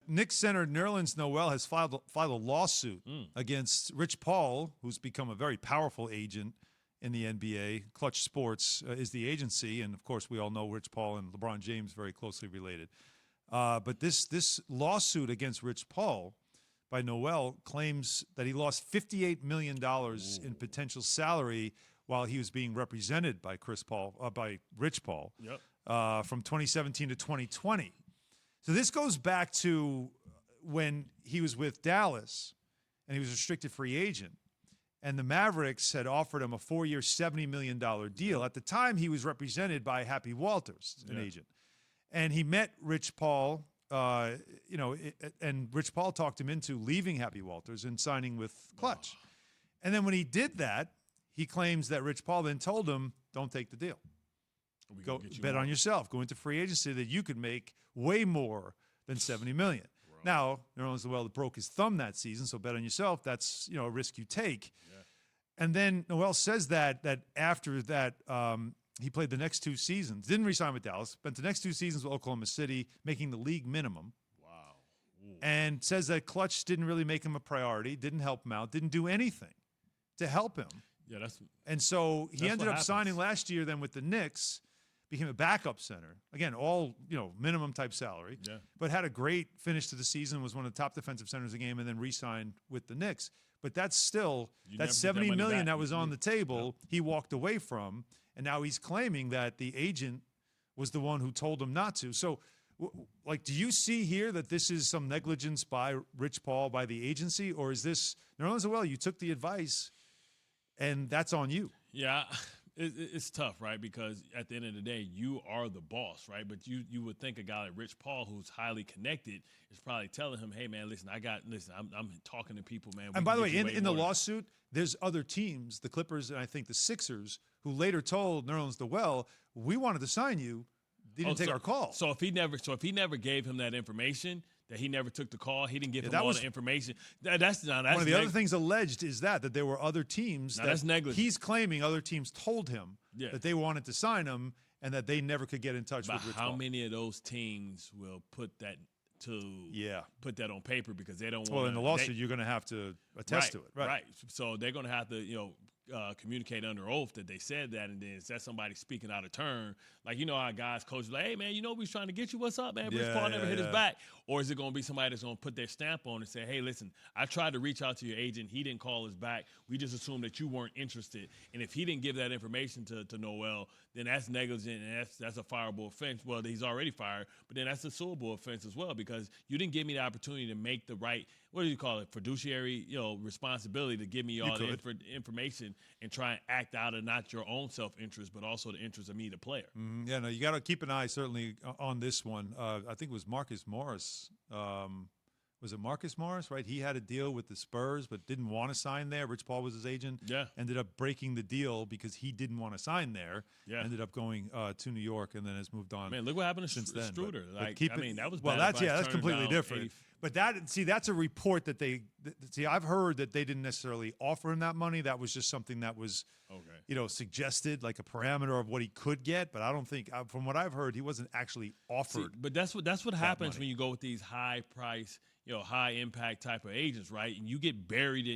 Knicks center Nerlens Noel has filed a lawsuit against Rich Paul, who's become a very powerful agent in the NBA. Klutch Sports is the agency, and of course we all know Rich Paul and LeBron James very closely related. But this lawsuit against Rich Paul by Noel claims that he lost $58 million in potential salary while he was being represented by Rich Paul from 2017 to 2020. So this goes back to when he was with Dallas and he was a restricted free agent. And the Mavericks had offered him a 4-year, $70 million deal. At the time, he was represented by Happy Walters, an agent. And he met Rich Paul, and Rich Paul talked him into leaving Happy Walters and signing with Klutch. And then when he did that, he claims that Rich Paul then told him, don't take the deal. Go bet on yourself. Go into free agency that you could make way more than $70 million. Right. Now, Nerlens Noel broke his thumb that season, so bet on yourself. That's a risk you take. Yeah. And then Noel says that after that, he played the next 2 seasons, didn't re-sign with Dallas, spent the next 2 seasons with Oklahoma City, making the league minimum. Wow. Ooh. And says that Klutch didn't really make him a priority, didn't help him out, didn't do anything to help him. Yeah, and so he ended up signing last year then with the Knicks, became a backup center. Again, all, minimum type salary. Yeah. But had a great finish to the season, was one of the top defensive centers of the game, and then re-signed with the Knicks. But that's still, that $70 million that was on the table, he walked away from, and now he's claiming that the agent was the one who told him not to. So, do you see here that this is some negligence by Rich Paul, by the agency, or is this, Nerlens Noel, you took the advice, and that's on you? Yeah, it's tough, right? Because at the end of the day, you are the boss, right? But you would think a guy like Rich Paul, who's highly connected, is probably telling him, hey, man, listen, I'm talking to people, man. And by the way, in the lawsuit, there's other teams, the Clippers and I think the Sixers, who later told Nerlens Noel, we wanted to sign you. They didn't take our call. So if he never gave him that information, that he never took the call, he didn't give him all the information. That's one of the other things alleged is that there were other teams. That's negligent. He's claiming other teams told him that they wanted to sign him and that they never could get in touch with Rich Paul. How many of those teams will put that on paper because they don't want? Well, in the lawsuit, you're going to have to attest to it, right? So they're going to have to, communicate under oath that they said that, and then is that somebody speaking out of turn? Like, how guys, coaches, like, hey, man, we was trying to get you. What's up, man? Rich Paul never hit his back. Or is it going to be somebody that's going to put their stamp on and say, hey, listen, I tried to reach out to your agent. He didn't call us back. We just assumed that you weren't interested. And if he didn't give that information to Noel, then that's negligent, and that's a fireable offense. Well, he's already fired, but then that's a suable offense as well because you didn't give me the opportunity to make the right, what do you call it, fiduciary, responsibility to give me all the information and try and act out of not your own self-interest, but also the interest of me, the player. Yeah, no, you got to keep an eye certainly on this one. I think it was Marcus Morris. Was it Marcus Morris, right? He had a deal with the Spurs but didn't want to sign there. Rich Paul was his agent. Yeah. Ended up breaking the deal because he didn't want to sign there. Yeah. Ended up going to New York and then has moved on. Man, look what happened to since then. Struder. That was bad. That's completely different. But that's a report that I've heard that they didn't necessarily offer him that money. That was just something that was, suggested, like a parameter of what he could get. But I don't think, from what I've heard, he wasn't actually offered. But that's what happens when you go with these high price, high impact type of agents, right? And you get buried,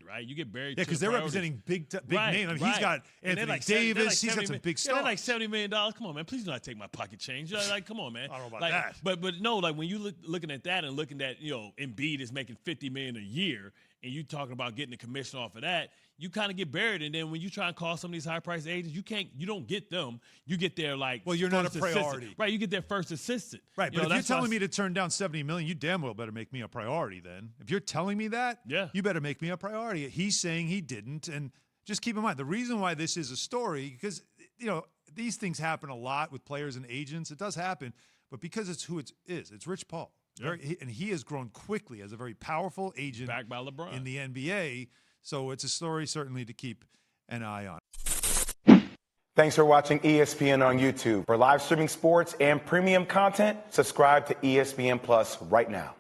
right? You get buried. Yeah, because they're representing big names. I mean, he's got Anthony Davis. He's got some big stars. They're like $70 million. Come on, man. Please do not take my pocket change. Like, come on, man. I don't know about that. But no, like when you looking at that and looking at, Embiid is making $50 million a year, and you talking about getting a commission off of that, you kind of get buried. And then when you try and call some of these high-priced agents, you don't get them. You get their, well, you're not a priority. Assistant. Right, you get their first assistant. Right, but if you're telling me to turn down $70 million, you damn well better make me a priority then. If you're telling me that, you better make me a priority. He's saying he didn't. And just keep in mind, the reason why this is a story, because, these things happen a lot with players and agents. It does happen, but because it's who it is. It's Rich Paul. And he has grown quickly as a very powerful agent backed by LeBron in the NBA. So it's a story certainly to keep an eye on. Thanks for watching ESPN on YouTube. For live streaming sports and premium content, subscribe to ESPN Plus right now.